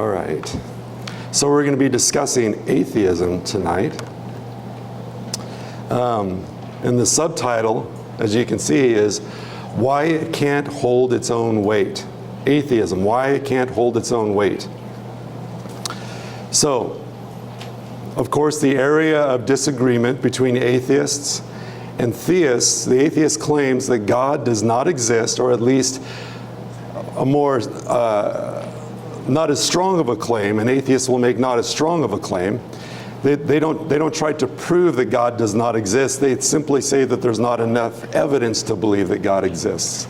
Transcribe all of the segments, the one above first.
All right. So we're going to be discussing atheism tonight. And the subtitle, as you can see, is Why It Can't Hold Its Own Weight. Atheism, why it can't hold its own weight. So, of course, the area of disagreement between atheists and theists, the atheist claims that God does not exist, or at least a more, not as strong of a claim. An atheist will make not as strong of a claim. They don't try to prove that God does not exist. They simply say that there's not enough evidence to believe that God exists.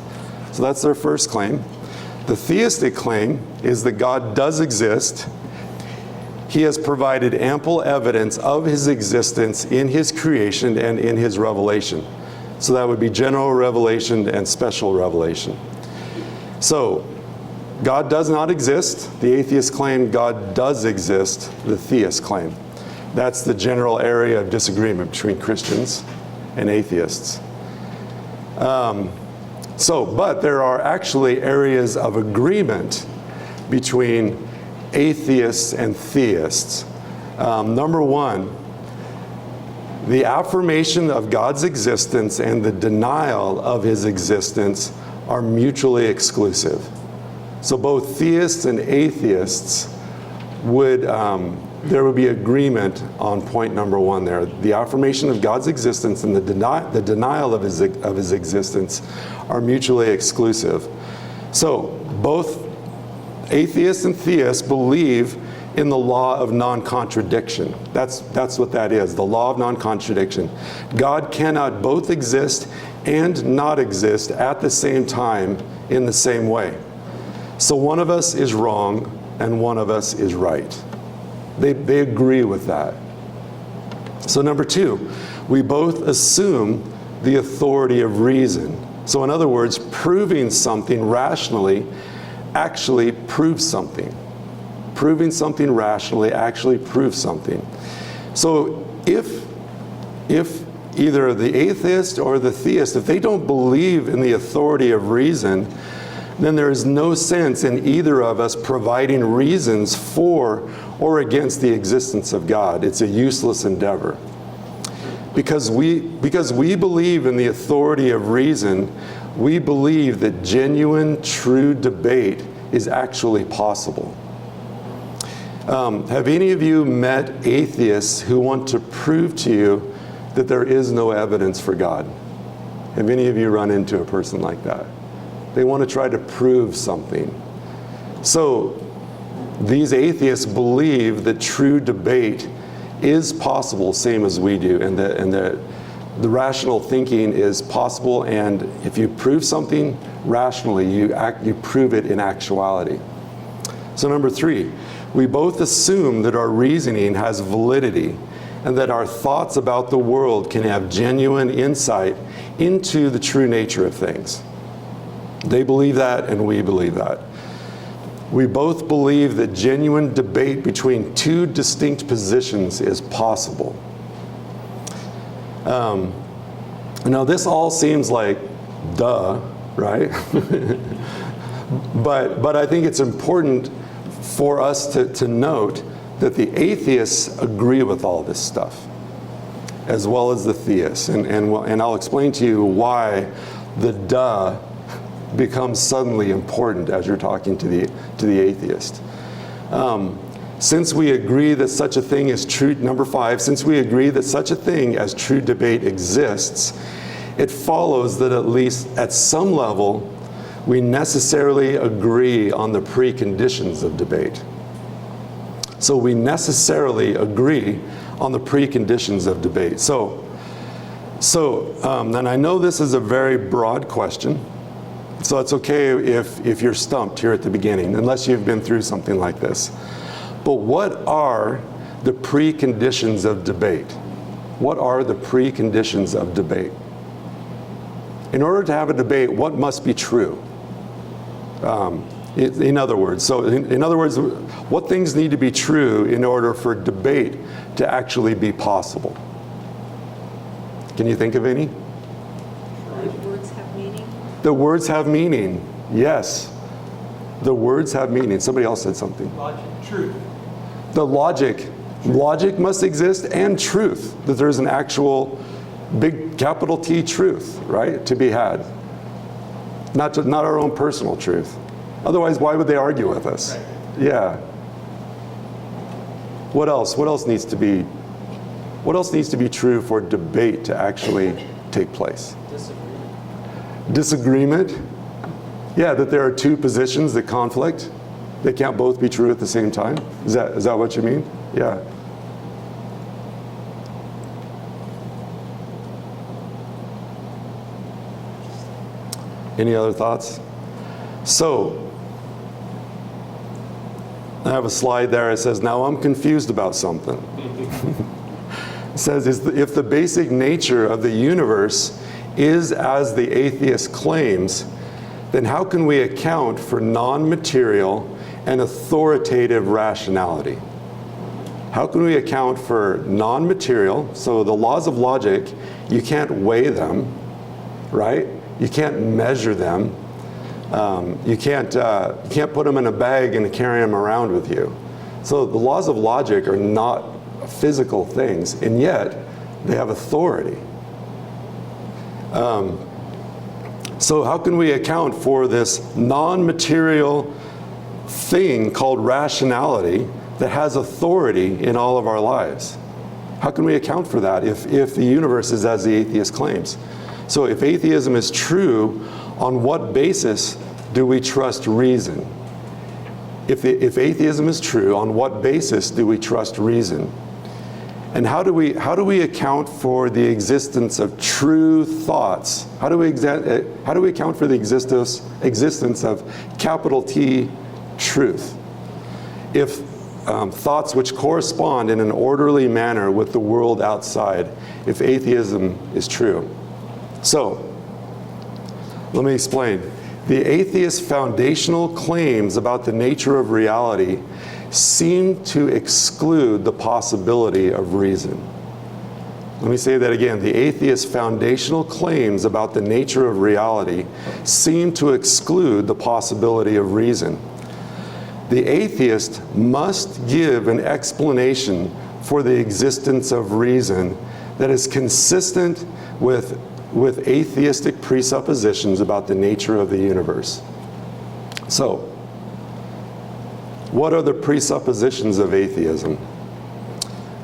So that's their first claim. The theistic claim is that God does exist. He has provided ample evidence of his existence in his creation and in his revelation. So that would be general revelation and special revelation. So, God does not exist. The atheist claim God does exist. The theist claim. That's the general area of disagreement between Christians and atheists. But there are actually areas of agreement between atheists and theists. Number one, the affirmation of God's existence and the denial of his existence are mutually exclusive. So both theists and atheists would, there would be agreement on point number one there. The affirmation of God's existence and the denial of his existence are mutually exclusive. So both atheists and theists believe in the law of non-contradiction. That's what that is, the law of non-contradiction. God cannot both exist and not exist at the same time in the same way. So one of us is wrong and one of us is right. They agree with that. So number two, we both assume the authority of reason. So in other words, proving something rationally actually proves something. Proving something rationally actually proves something. So if either the atheist or the theist, if they don't believe in the authority of reason, then there is no sense in either of us providing reasons for or against the existence of God. It's a useless endeavor. Because we believe in the authority of reason, we believe that genuine, true debate is actually possible. Have any of you met atheists who want to prove to you that there is no evidence for God? Have any of you run into a person like that? They want to try to prove something. So these atheists believe that true debate is possible, same as we do, and the rational thinking is possible, and if you prove something rationally, you prove it in actuality. So number three, we both assume that our reasoning has validity and that our thoughts about the world can have genuine insight into the true nature of things. They believe that, and we believe that. We both believe that genuine debate between two distinct positions is possible. Now this all seems like duh, right? but I think it's important for us to note that the atheists agree with all this stuff, as well as the theists. And I'll explain to you why the duh becomes suddenly important as you're talking to the atheist. Since we agree that such a thing is true, number five, since we agree that such a thing as true debate exists, it follows that at least at some level, we necessarily agree on the preconditions of debate. So we necessarily agree on the preconditions of debate. And I know this is a very broad question, so it's okay if you're stumped here at the beginning, unless you've been through something like this. But what are the preconditions of debate? What are the preconditions of debate? In order to have a debate, what must be true? In other words, what things need to be true in order for debate to actually be possible? Can you think of any? The words have meaning. The words have meaning, yes. The words have meaning. Somebody else said something. Logic, Truth. The logic must exist, and truth, that there's an actual big capital T truth, right, to be had. Not our own personal truth. Otherwise, why would they argue with us? Right. Yeah. What else? What else needs to be true for debate to actually take place? Disagreement. Yeah, that there are two positions that conflict. They can't both be true at the same time. Is that what you mean? Yeah. Any other thoughts? So, I have a slide there. It says, now I'm confused about something. It says, if the basic nature of the universe is as the atheist claims, then how can we account for non-material and authoritative rationality? How can we account for non-material? So the laws of logic, you can't weigh them, right? You can't measure them. You can't put them in a bag and carry them around with you. So the laws of logic are not physical things, and yet they have authority. So how can we account for this non-material thing called rationality that has authority in all of our lives? How can we account for that if the universe is as the atheist claims? So if atheism is true, on what basis do we trust reason? If atheism is true, on what basis do we trust reason? And how do we account for the existence of true thoughts? How do we account for the existence of capital T truth? If thoughts which correspond in an orderly manner with the world outside, if atheism is true. So, let me explain. The atheist foundational claims about the nature of reality seem to exclude the possibility of reason. Let me say that again. The atheist foundational claims about the nature of reality seem to exclude the possibility of reason. The atheist must give an explanation for the existence of reason that is consistent with atheistic presuppositions about the nature of the universe. So, what are the presuppositions of atheism?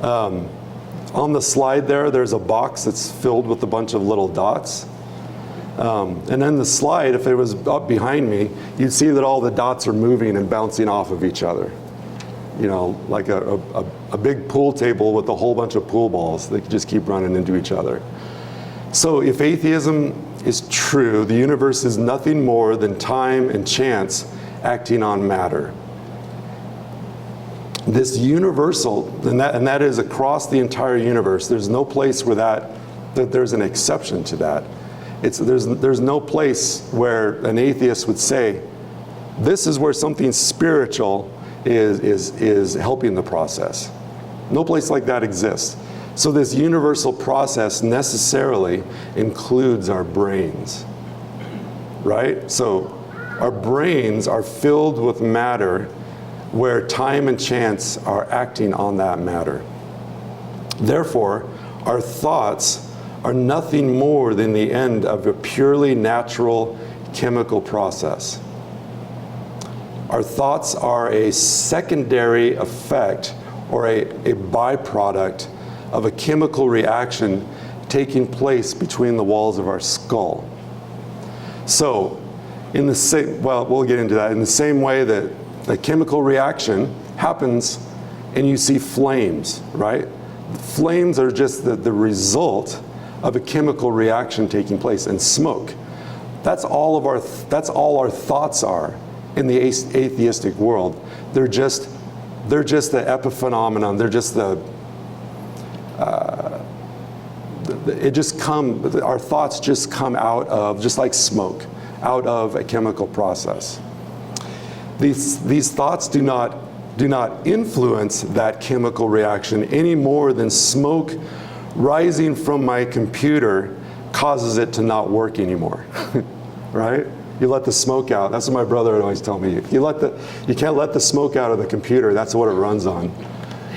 On the slide there's a box that's filled with a bunch of little dots. And then the slide, if it was up behind me, you'd see that all the dots are moving and bouncing off of each other. You know, like a big pool table with a whole bunch of pool balls that just keep running into each other. So if atheism is true, the universe is nothing more than time and chance acting on matter. This universal, and that is across the entire universe. There's no place where that there's an exception to that. There's no place where an atheist would say, this is where something spiritual is helping the process. No place like that exists. So this universal process necessarily includes our brains, right? So our brains are filled with matter where time and chance are acting on that matter. Therefore, our thoughts are nothing more than the end of a purely natural chemical process. Our thoughts are a secondary effect or a byproduct of a chemical reaction taking place between the walls of our skull. So, we'll get into that. In the same way that a chemical reaction happens and you see flames, right? Flames are just the result of a chemical reaction taking place, and smoke. That's all our thoughts are in the atheistic world. They're just the epiphenomenon. They're just our thoughts just come out of, just like smoke, out of a chemical process. These thoughts do not influence that chemical reaction any more than smoke rising from my computer causes it to not work anymore, right? You let the smoke out. That's what my brother would always tell me. You can't let the smoke out of the computer. That's what it runs on.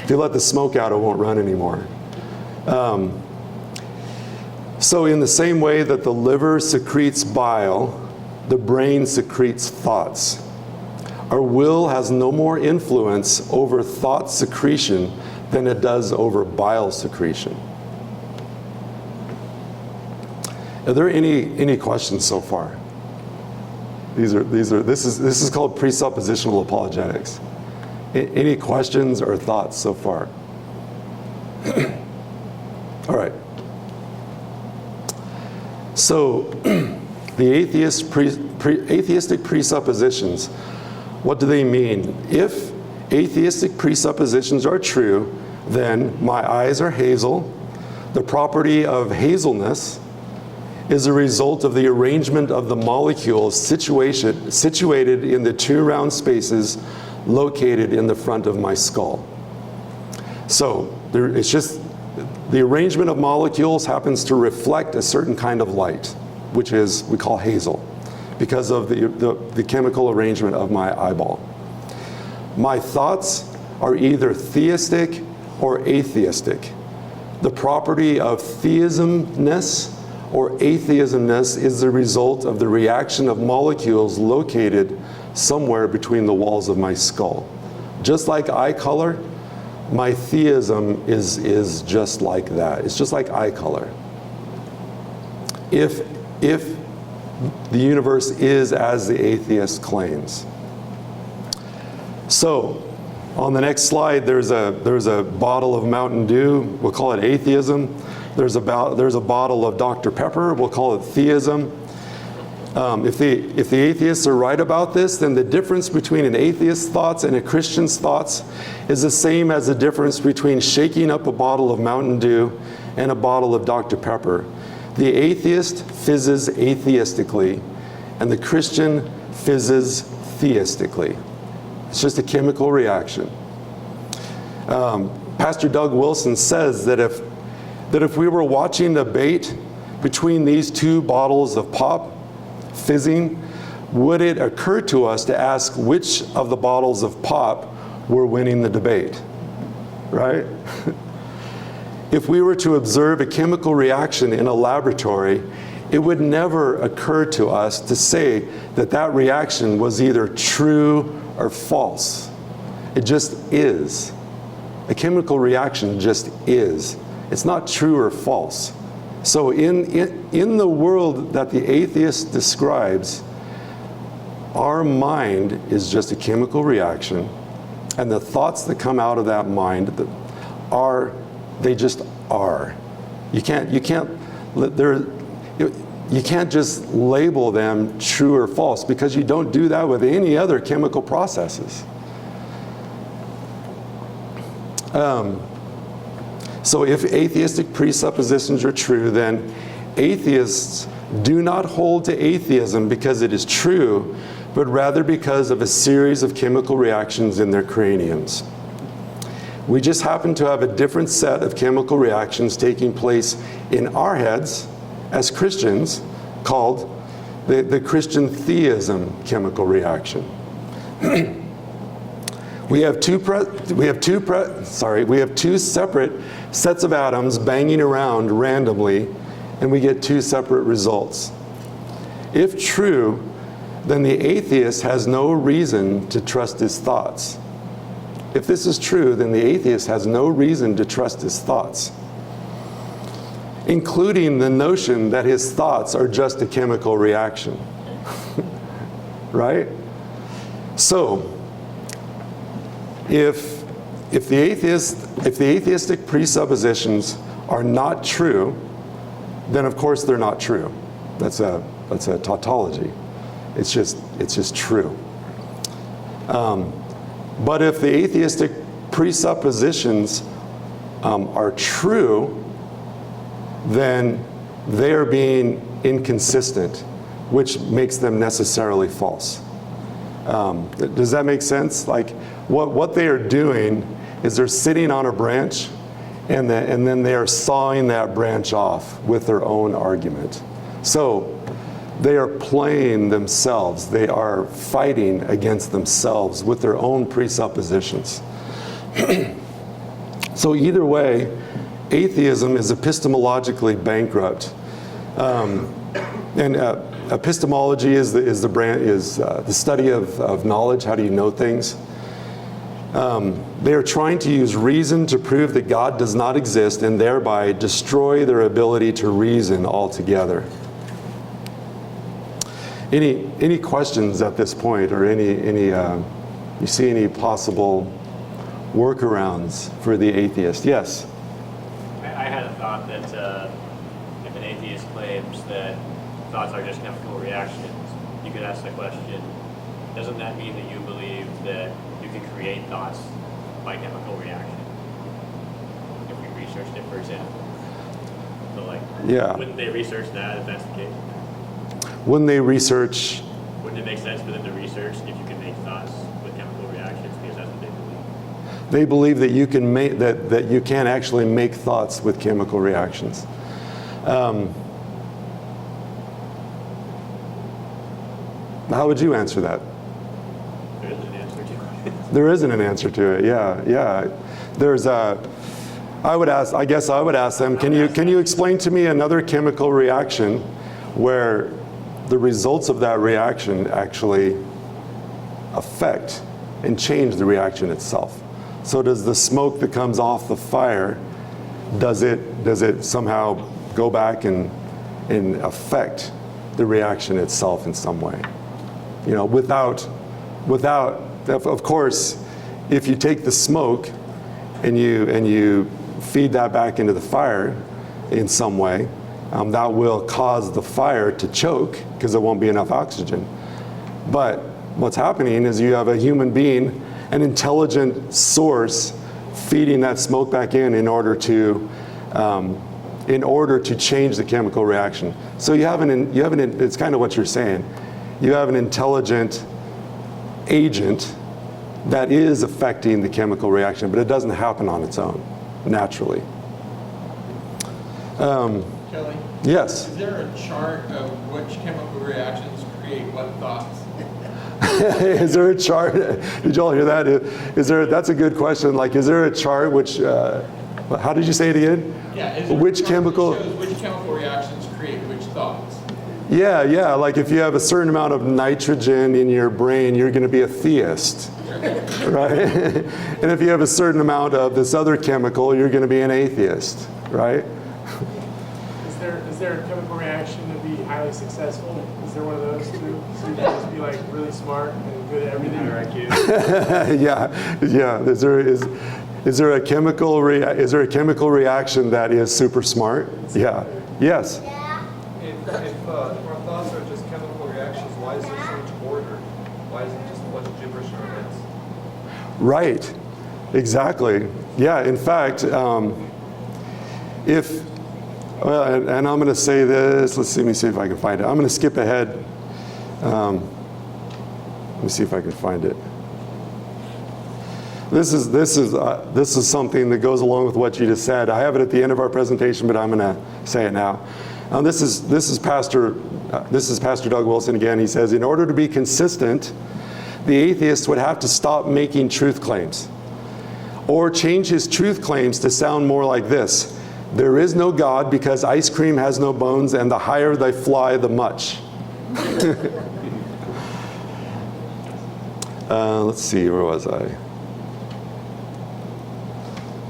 If you let the smoke out, it won't run anymore. So in the same way that the liver secretes bile, the brain secretes thoughts. Our will has no more influence over thought secretion than it does over bile secretion. Are there any questions so far? This is called presuppositional apologetics. Any questions or thoughts so far? All right. So, the atheistic presuppositions, what do they mean? If atheistic presuppositions are true, then my eyes are hazel. The property of hazelness is a result of the arrangement of the molecules situated in the two round spaces located in the front of my skull. So, it's just the arrangement of molecules happens to reflect a certain kind of light, which is, we call hazel, because of the chemical arrangement of my eyeball. My thoughts are either theistic or atheistic. The property of theismness or atheismness is the result of the reaction of molecules located somewhere between the walls of my skull. Just like eye color, my theism is just like that. It's just like eye color. If the universe is as the atheist claims. So, on the next slide, there's a bottle of Mountain Dew. We'll call it atheism. There's a bottle of Dr. Pepper. We'll call it theism. If the atheists are right about this, then the difference between an atheist's thoughts and a Christian's thoughts is the same as the difference between shaking up a bottle of Mountain Dew and a bottle of Dr. Pepper. The atheist fizzes atheistically, and the Christian fizzes theistically. It's just a chemical reaction. Pastor Doug Wilson says that if we were watching a debate between these two bottles of pop, fizzing, would it occur to us to ask which of the bottles of pop were winning the debate? Right? If we were to observe a chemical reaction in a laboratory, it would never occur to us to say that that reaction was either true or false. It just is. A chemical reaction just is. It's not true or false. So in the world that the atheist describes, our mind is just a chemical reaction, and the thoughts that come out of that mind they just are. You can't just label them true or false, because you don't do that with any other chemical processes. So if atheistic presuppositions are true, then atheists do not hold to atheism because it is true, but rather because of a series of chemical reactions in their craniums. We just happen to have a different set of chemical reactions taking place in our heads as Christians, called the Christian theism chemical reaction. We have two separate sets of atoms banging around randomly, and we get two separate results. If true, then the atheist has no reason to trust his thoughts. If this is true, then the atheist has no reason to trust his thoughts, including the notion that his thoughts are just a chemical reaction. Right? So, if the atheistic presuppositions are not true, then of course they're not true. That's a tautology. It's just true. But if the atheistic presuppositions are true, then they are being inconsistent, which makes them necessarily false. Does that make sense? Like, what they are doing is they're sitting on a branch, and then they are sawing that branch off with their own argument. So They are playing themselves. They are fighting against themselves with their own presuppositions. So either way, atheism is epistemologically bankrupt. And epistemology is the study of knowledge. How do you know things? They are trying to use reason to prove that God does not exist and thereby destroy their ability to reason altogether. Any questions at this point, or you see any possible workarounds for the atheist? Yes. I had a thought that if an atheist claims that thoughts are just chemical reactions, you could ask the question, doesn't that mean that you believe that you can create thoughts by chemical reaction? If we researched it, for example. So wouldn't they research that if that's the case? Wouldn't they research? Wouldn't it make sense for them to research if you can make thoughts with chemical reactions, because that's what they believe? They believe that you can make that you can actually make thoughts with chemical reactions. How would you answer that? There isn't an answer to it. There isn't an answer to it. Yeah. There's I guess I would ask them, can you explain to me another chemical reaction where the results of that reaction actually affect and change the reaction itself? So does the smoke that comes off the fire, does it somehow go back and affect the reaction itself in some way? You know, without, of course, if you take the smoke and you feed that back into the fire in some way, that will cause the fire to choke because there won't be enough oxygen. But what's happening is you have a human being, an intelligent source, feeding that smoke back in order to change the chemical reaction. So it's kind of what you're saying. You have an intelligent agent that is affecting the chemical reaction, but it doesn't happen on its own, naturally. Kelly? Yes? Is there a chart of which chemical reactions create what thoughts? Is there a chart? Did y'all hear that? That's a good question. Like, is there a chart which, how did you say it again? Yeah, is there which a chart chemical? that shows which chemical reactions create which thoughts? Yeah. Like if you have a certain amount of nitrogen in your brain, you're going to be a theist, right? And if you have a certain amount of this other chemical, you're going to be an atheist, right? Is there a chemical reaction to be highly successful? Is there one of those two? So you can just be like really smart and good at everything, or IQ? Yeah. Is there a chemical reaction that is super smart? Yeah. Yes. If our thoughts are just chemical reactions, why is there so much order? Why isn't it just a bunch of gibberish in our heads? Right. Exactly. Yeah. In fact, and I'm going to say this. Let me see if I can find it. I'm going to skip ahead. Let me see if I can find it. This is something that goes along with what you just said. I have it at the end of our presentation, but I'm going to say it now. This is Pastor Doug Wilson again. He says, in order to be consistent, the atheist would have to stop making truth claims, or change his truth claims to sound more like this: there is no God because ice cream has no bones, and the higher they fly, the much. Let's see, where was I?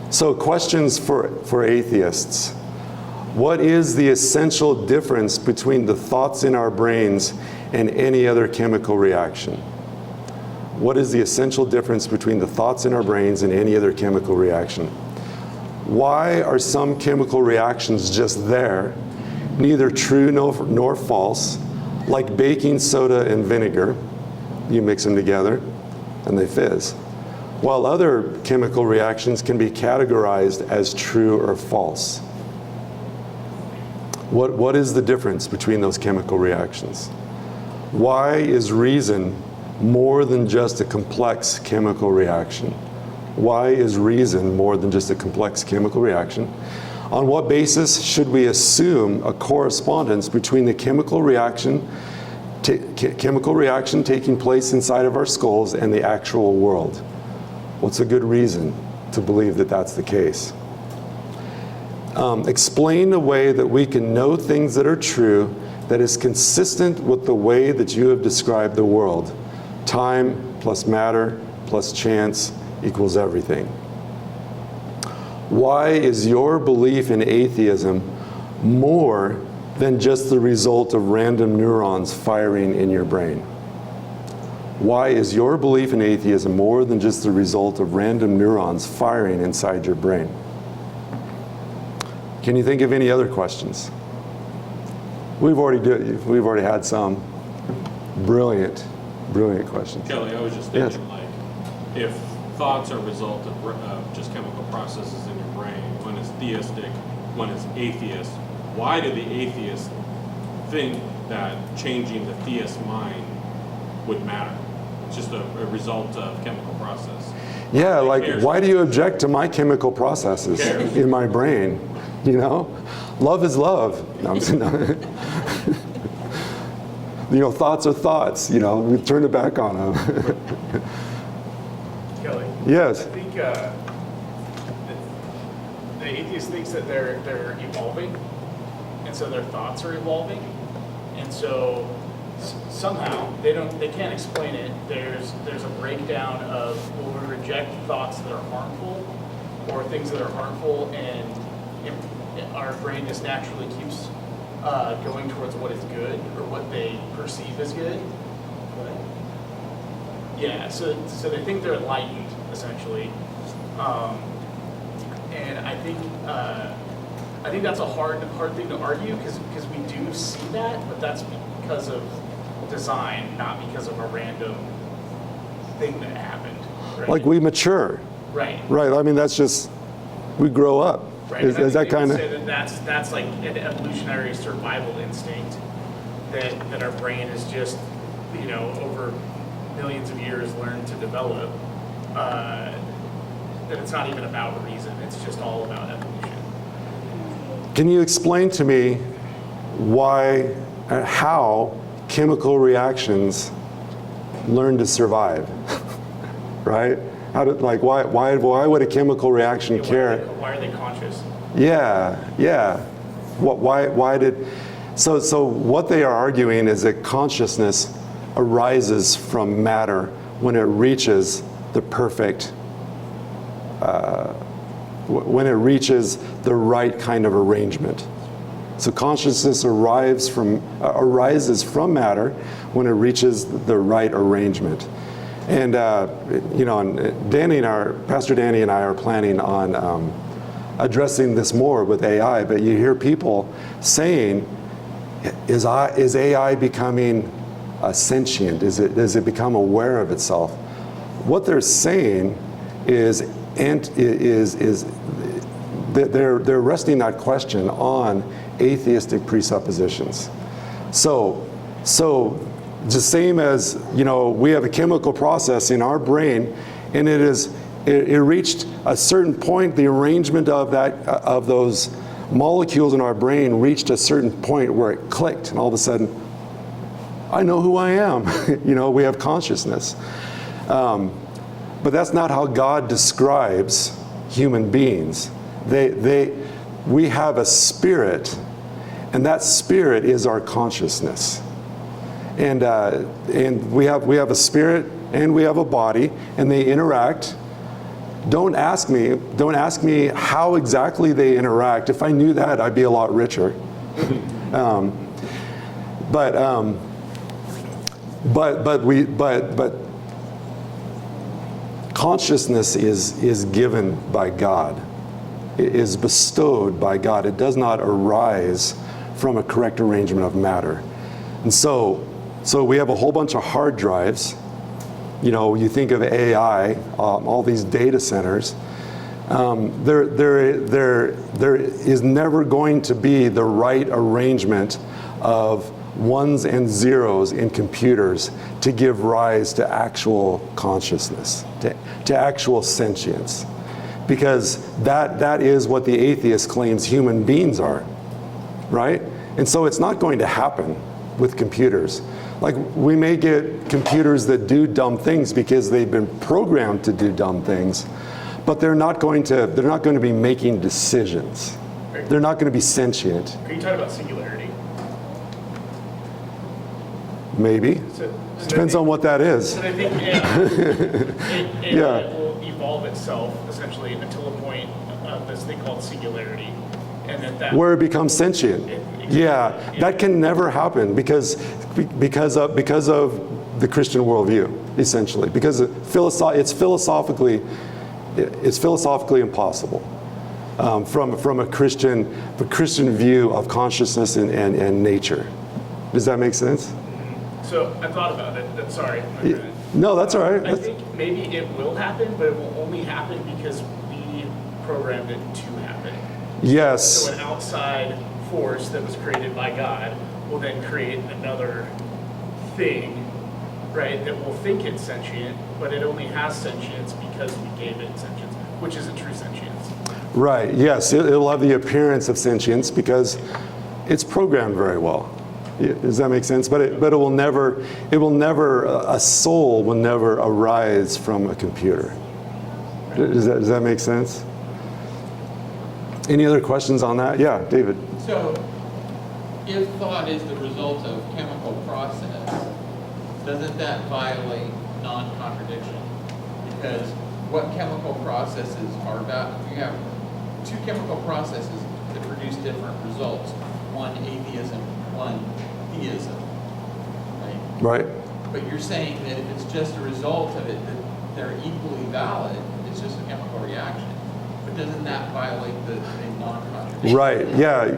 So, questions for atheists. What is the essential difference between the thoughts in our brains and any other chemical reaction? What is the essential difference between the thoughts in our brains and any other chemical reaction? Why are some chemical reactions just there, neither true nor false, like baking soda and vinegar? You mix them together and they fizz. While other chemical reactions can be categorized as true or false. What is the difference between those chemical reactions? Why is reason more than just a complex chemical reaction? Why is reason more than just a complex chemical reaction? On what basis should we assume a correspondence between the chemical reaction taking place inside of our skulls and the actual world? What's a good reason to believe that that's the case? Explain a way that we can know things that are true that is consistent with the way that you have described the world. Time plus matter plus chance equals everything. Why is your belief in atheism more than just the result of random neurons firing in your brain? Why is your belief in atheism more than just the result of random neurons firing inside your brain? Can you think of any other questions? We've already had some brilliant questions. Kelly, I was just thinking, like, if thoughts are a result of just chemical processes in your brain, one is theistic, one is atheist, why do the atheists think that changing the theist mind would matter? It's just a result of chemical process. Yeah, like, why do you object to my chemical processes in my brain? You know, love is love. No, I'm saying, you know, thoughts are thoughts. You know, we turn it back on them. Kelly? Yes. I think the atheist thinks that they're evolving, and so their thoughts are evolving, and so somehow they can't explain it. There's a breakdown of, well, we reject thoughts that are harmful or things that are harmful, and our brain just naturally keeps going towards what is good or what they perceive as good. Yeah, so they think they're enlightened, essentially, and I think that's a hard thing to argue because we do see that, but that's because of design, not because of a random thing that happened. Right? Like we mature. Right. Right. I mean, that's just, we grow up. Right. Is that kind of? Say that's like an evolutionary survival instinct that our brain is just, you know, over millions of years learned to develop. That it's not even about reason; it's just all about evolution. Can you explain to me why, how chemical reactions learn to survive? Right? How do, like, why would a chemical reaction care? Why are they conscious? Yeah. Why did? So what they are arguing is that consciousness arises from matter when it reaches the perfect, when it reaches the right kind of arrangement. So consciousness arises from matter when it reaches the right arrangement. And you know, and Pastor Danny and I are planning on addressing this more with AI. But you hear people saying, "Is AI becoming sentient? Does it become aware of itself?" What they're saying is that they're resting that question on atheistic presuppositions. So the same as, you know, we have a chemical process in our brain, and it reached a certain point, the arrangement of those molecules in our brain reached a certain point where it clicked, and all of a sudden, I know who I am. You know, we have consciousness. But that's not how God describes human beings. We have a spirit, and that spirit is our consciousness. And we have a spirit and we have a body, and they interact. Don't ask me how exactly they interact. If I knew that, I'd be a lot richer. But consciousness is given by God. It is bestowed by God. It does not arise from a correct arrangement of matter. And so we have a whole bunch of hard drives. You know, you think of AI, all these data centers. There is never going to be the right arrangement of ones and zeros in computers to give rise to actual consciousness, to actual sentience. because that is what the atheist claims human beings are, right? And so it's not going to happen with computers. Like, we may get computers that do dumb things because they've been programmed to do dumb things, but they're not going to be making decisions. They're not going to be sentient. Are you talking about singularity? Maybe. So Depends on what that is. So I think it Yeah. will evolve itself essentially until a point of this thing called singularity, and that Where it becomes sentient. Yeah, that can never happen because of the Christian worldview, essentially. Because it's philosophically impossible from a Christian view of consciousness and nature. Does that make sense? So I thought about it. Sorry. No, that's all right. I think maybe it will happen, but it will only happen because we programmed it to happen. Yes. So an outside force that was created by God will then create another thing, right, that will think it's sentient, but it only has sentience because we gave it sentience, which isn't true sentience. Right. Yes, it'll have the appearance of sentience because it's programmed very well. Does that make sense? But it will never, a soul will never arise from a computer. Does that make sense? Any other questions on that? Yeah, David. So, if thought is the result of chemical process, doesn't that violate non-contradiction? Because what chemical processes are about? You have two chemical processes that produce different results. One atheism, one theism, right? Right. But you're saying that if it's just a result of it, that they're equally valid, it's just a chemical reaction. But doesn't that violate the non-contradiction? Right, yeah.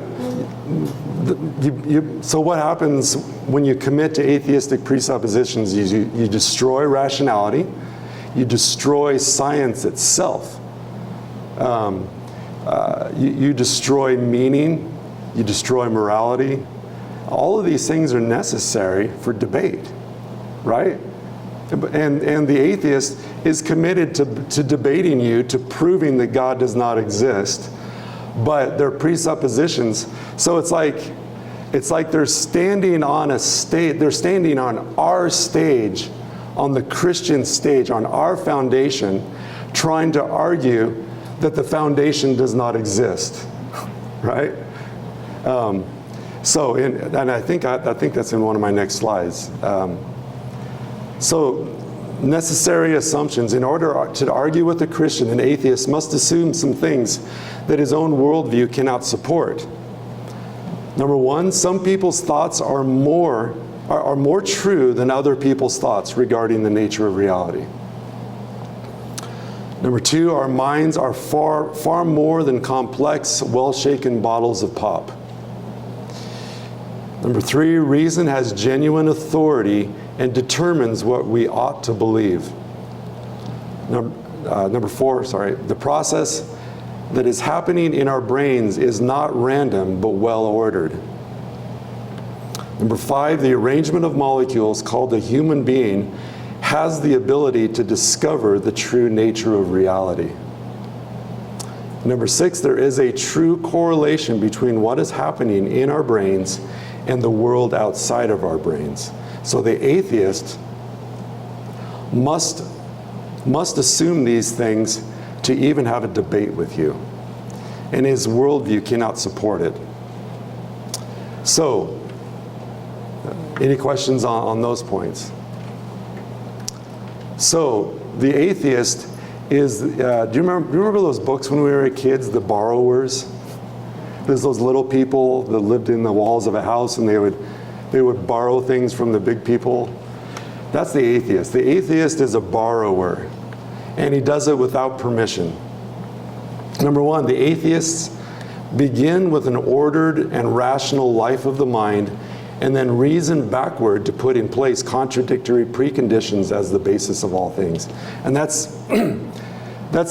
So what happens when you commit to atheistic presuppositions is you destroy rationality, you destroy science itself. You destroy meaning, you destroy morality. All of these things are necessary for debate, right? And the atheist is committed to debating you, to proving that God does not exist, but their presuppositions. So it's like they're standing on they're standing on our stage, on the Christian stage, on our foundation, trying to argue that the foundation does not exist, right? And I think that's in one of my next slides. So, necessary assumptions. In order to argue with a Christian, an atheist must assume some things that his own worldview cannot support. Number one, some people's thoughts are more true than other people's thoughts regarding the nature of reality. Number two, our minds are far more than complex, well-shaken bottles of pop. Number three, reason has genuine authority and determines what we ought to believe. Number four, the process that is happening in our brains is not random but well ordered. Number five, the arrangement of molecules called the human being has the ability to discover the true nature of reality. Number six, there is a true correlation between what is happening in our brains and the world outside of our brains. So the atheist must assume these things to even have a debate with you. And his worldview cannot support it. So, any questions on those points? So, the atheist is, do you remember those books when we were kids, The Borrowers? There's those little people that lived in the walls of a house and they would borrow things from the big people. That's the atheist. The atheist is a borrower, and he does it without permission. Number one, the atheists begin with an ordered and rational life of the mind and then reason backward to put in place contradictory preconditions as the basis of all things. And that's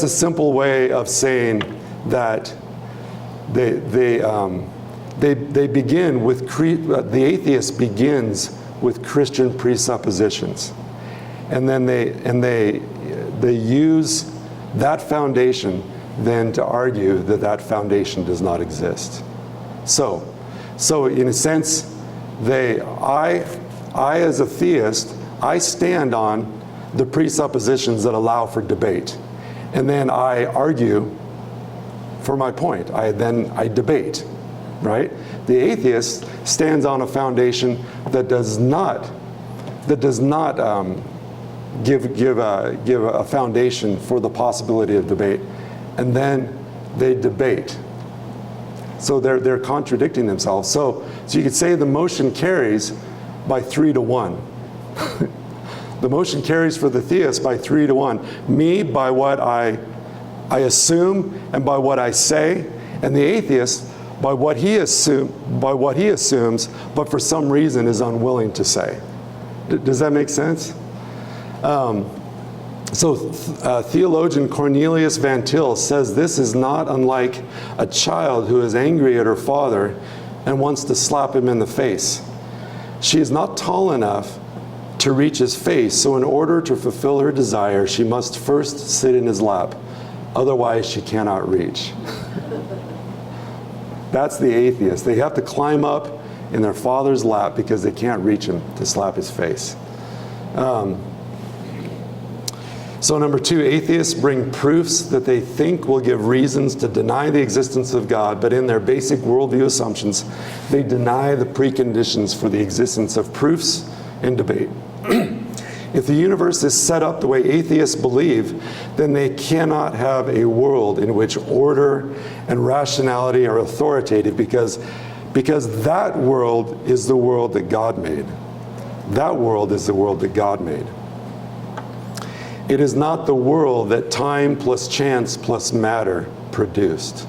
a simple way of saying that they begin with, the atheist begins with Christian presuppositions. And then they use that foundation than to argue that that foundation does not exist. So in a sense, I as a theist, I stand on the presuppositions that allow for debate. And then I argue for my point. I debate, right? The atheist stands on a foundation that does not give a foundation for the possibility of debate, and then they debate. So they're contradicting themselves. So you could say the motion carries by 3-1. The motion carries for the theist by 3-1. Me by what I assume and by what I say, and the atheist by what he assumes, but for some reason is unwilling to say. Does that make sense? Theologian Cornelius Van Til says this is not unlike a child who is angry at her father and wants to slap him in the face. She is not tall enough to reach his face, so in order to fulfill her desire, she must first sit in his lap. Otherwise, she cannot reach. That's the atheist. They have to climb up in their father's lap because they can't reach him to slap his face. So number 2, atheists bring proofs that they think will give reasons to deny the existence of God, but in their basic worldview assumptions, they deny the preconditions for the existence of proofs and debate. If the universe is set up the way atheists believe, then they cannot have a world in which order and rationality are authoritative because that world is the world that God made. That world is the world that God made. It is not the world that time plus chance plus matter produced.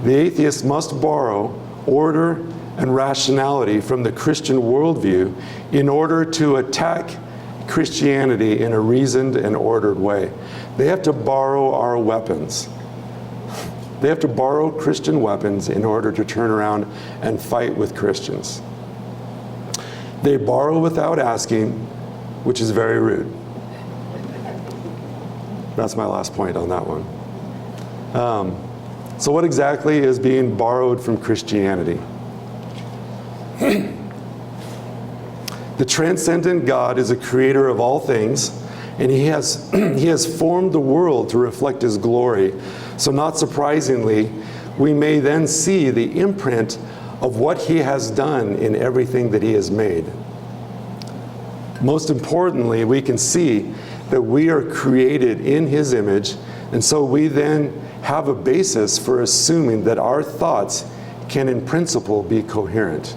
The atheist must borrow order and rationality from the Christian worldview in order to attack Christianity in a reasoned and ordered way. They have to borrow our weapons. They have to borrow Christian weapons in order to turn around and fight with Christians. They borrow without asking, which is very rude. That's my last point on that one. So what exactly is being borrowed from Christianity? The transcendent God is a creator of all things, and he has formed the world to reflect his glory. So not surprisingly, we may then see the imprint of what he has done in everything that he has made. Most importantly, we can see that we are created in his image, and so we then have a basis for assuming that our thoughts can in principle be coherent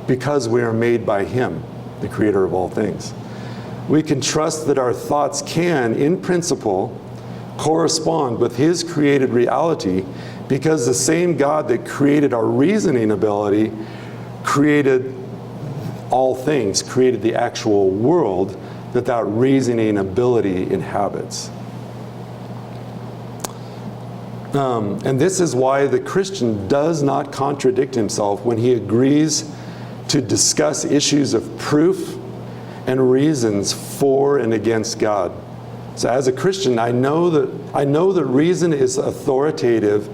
because we are made by him, the creator of all things. We can trust that our thoughts can, in principle, correspond with his created reality because the same God that created our reasoning ability created all things, created the actual world that reasoning ability inhabits. And this is why the Christian does not contradict himself when he agrees to discuss issues of proof and reasons for and against God. So as a Christian, I know that reason is authoritative,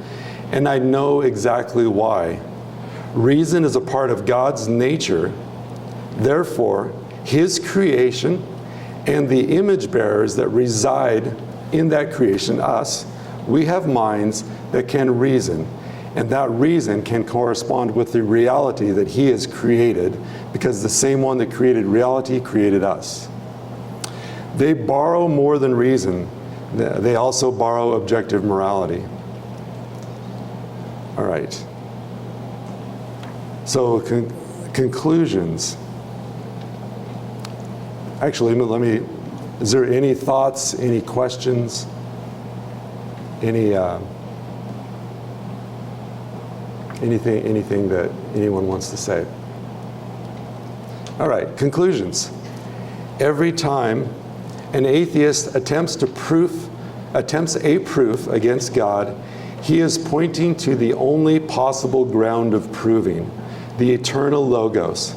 and I know exactly why. Reason is a part of God's nature. Therefore, his creation and the image bearers that reside in that creation, us, we have minds that can reason. And that reason can correspond with the reality that he has created, because the same one that created reality created us. They borrow more than reason. They also borrow objective morality. All right. So conclusions. Actually, is there any thoughts, any questions, anything that anyone wants to say? All right, conclusions. Every time an atheist attempts a proof against God, he is pointing to the only possible ground of proving, the eternal Logos,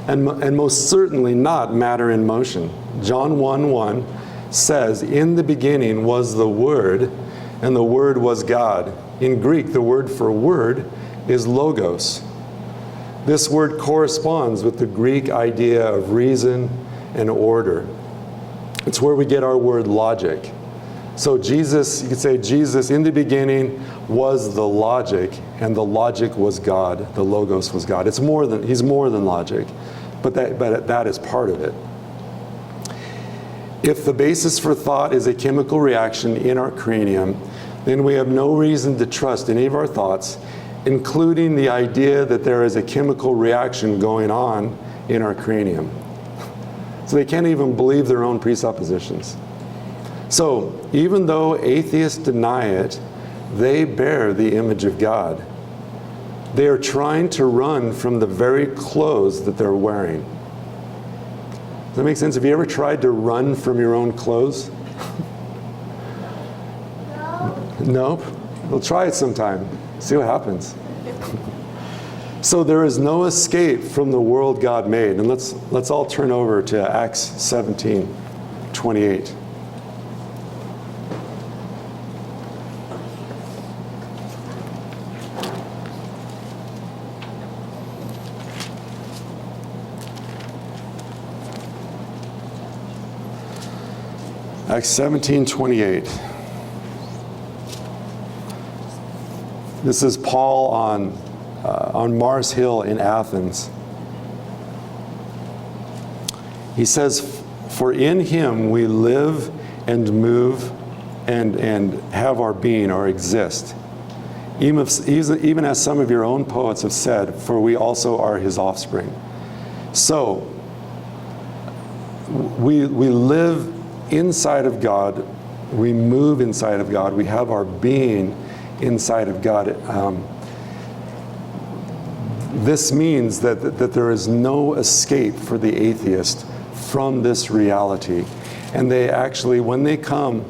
and most certainly not matter in motion. John 1:1 says, "In the beginning was the Word, and the Word was God. In Greek, the word for word is logos. This word corresponds with the Greek idea of reason and order. It's where we get our word logic. So Jesus, you could say Jesus in the beginning was the logic, and the logic was God. The logos was God. He's more than logic, but that is part of it. If the basis for thought is a chemical reaction in our cranium, then we have no reason to trust any of our thoughts, including the idea that there is a chemical reaction going on in our cranium. So they can't even believe their own presuppositions. So even though atheists deny it, they bear the image of God. They are trying to run from the very clothes that they're wearing. Does that make sense? Have you ever tried to run from your own clothes? Nope. We'll try it sometime. See what happens. So there is no escape from the world God made. And let's all turn over to Acts 17:28. Acts 17:28. This is Paul on Mars Hill in Athens. He says, "For in him we live and move and have our being or exist. Even as some of your own poets have said, for we also are his offspring." So, we live inside of God, we move inside of God, we have our being inside of God. This means that there is no escape for the atheist from this reality. And they actually, when they come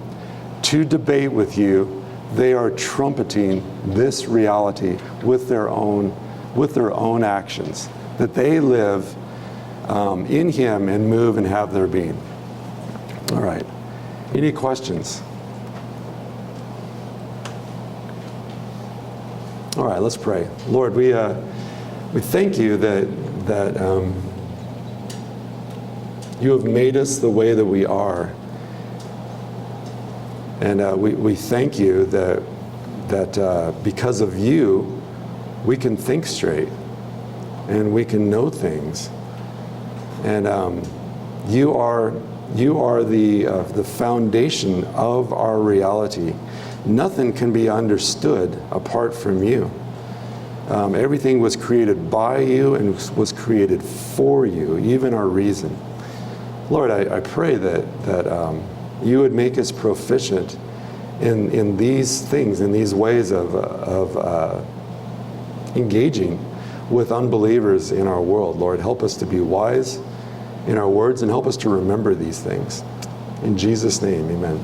to debate with you, they are trumpeting this reality with their own actions, that they live in him and move and have their being. All right. Any questions? All right, let's pray. Lord, we thank you that you have made us the way that we are, and we thank you that because of you, we can think straight, and we can know things, and you are the foundation of our reality. Nothing can be understood apart from you. Everything was created by you and was created for you, even our reason. Lord, I pray that you would make us proficient in these things, in these ways of engaging with unbelievers in our world. Lord, help us to be wise in our words and help us to remember these things. In Jesus' name, amen.